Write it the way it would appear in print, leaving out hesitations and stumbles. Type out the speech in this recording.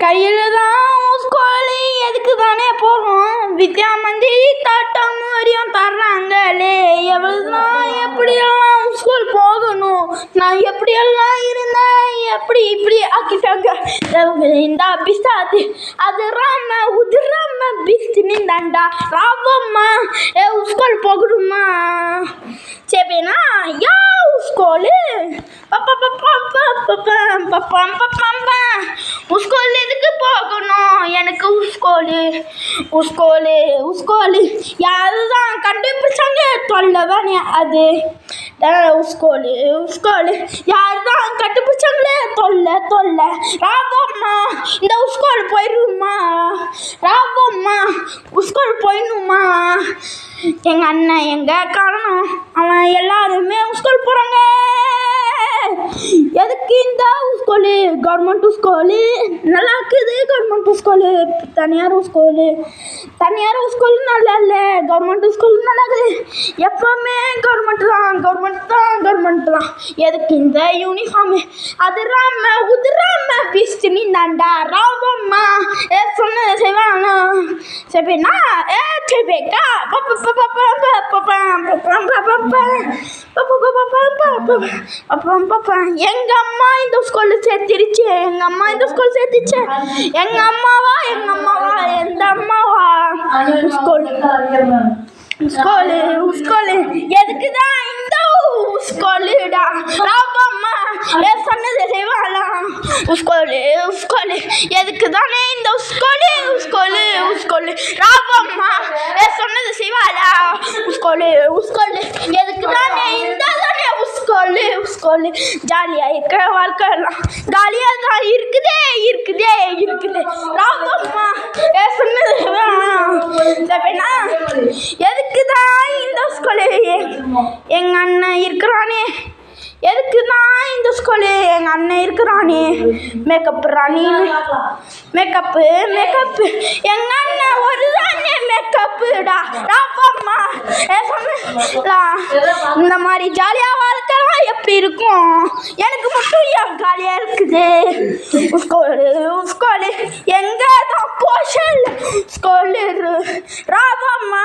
கையில் தான் ஸ்கூலு எதுக்கு தானே போகும், வித்யா மந்திரி தட்டம் வரையும் தர்றாங்களே, எவ்வளோதான் எப்படியெல்லாம் ஸ்கூல் போகணும், நான் எப்படியெல்லாம் இருந்தேன் எப்படி இப்படி ஆக்கிட்டாங்க. இந்த பிஸ்தாது அது ராம உதிராம பிஸ்து நின்றாண்டா ராவம்மா ஸ்கூல் போகணுமா சரினா யா ஸ்கூலு ஸ்கூல் எதுக்கு போகணும், எனக்கு ஸ்கூலு யாரு தான் கண்டுபிடிச்சாங்க தொல்லை தானே அது. ஸ்கூலு யாரு தான் கண்டுபிடிச்சாங்களே தொல்லை ராவம்மா இந்த ஸ்கூல் போயிடுமா, ராவம்மா ஸ்கூல் போயிடணுமா. எங்கள் அண்ணன் எங்கே காரணம், அவன் எல்லாருமே ஸ்கூல் போகிறாங்க. எதுக்கு இந்த ஸ்கூலு, கவர்மெண்ட் ஸ்கூலு நல்லா இருக்குது, கவர்மெண்ட் ஸ்கூலு தனியார் ஸ்கூல் நல்லா இல்லை, கவர்மெண்ட் ஸ்கூல் நல்லா இருக்குது. எப்போவுமே கவர்மெண்ட் தான். எதுக்கு இந்த யூனிஃபார்மு, அது ராம உதிராம பிஸ்து நின்றாண்டா ராவம்மா சொன்ன செய்வானா சரினா சரிக்கா எங்க அம்மா இந்த ஸ்கூல்ல சேர்த்திருச்சு, எங்க அம்மாவா எந்த அம்மாவா ஸ்கூலு எதுக்குதான் இந்த ஸ்கூலுடா ராவம்மா சொன்னது செய்வாளா. ஸ்கூலு எதுக்கு தானே இந்த ஸ்கூலு ராவம்மா சொன்னது செய்வாளா. ஸ்கூலு எதுக்கு தானே இந்த ஸ்கூலு ஜாலியாக இருக்கிற வாழ்க்கைலாம் ஜாலியாக தான் இருக்குதே ராவம்மா சொன்னது செய்வாளா. எதுக்கு தான் இந்த ஸ்கூலு, எங்கள் அண்ணன் இருக்கிறானே, எதுக்கு தான் இந்த ஸ்கூலு, எங்கள் அண்ணன் இருக்கிறானே மேக்கப் எங்கள் அண்ணன் ஒரு தானே மேக்கப்புடா ராவம்மா சொன்னலாம். இந்த மாதிரி ஜாலியாக வாழ்க்கலாம் எப்படி இருக்கும், எனக்கு மட்டும் ஏன் ஜாலியாக இருக்குது. ஸ்கூலு எங்கே தான் போஷல் ஸ்கூலு ராவம்மா.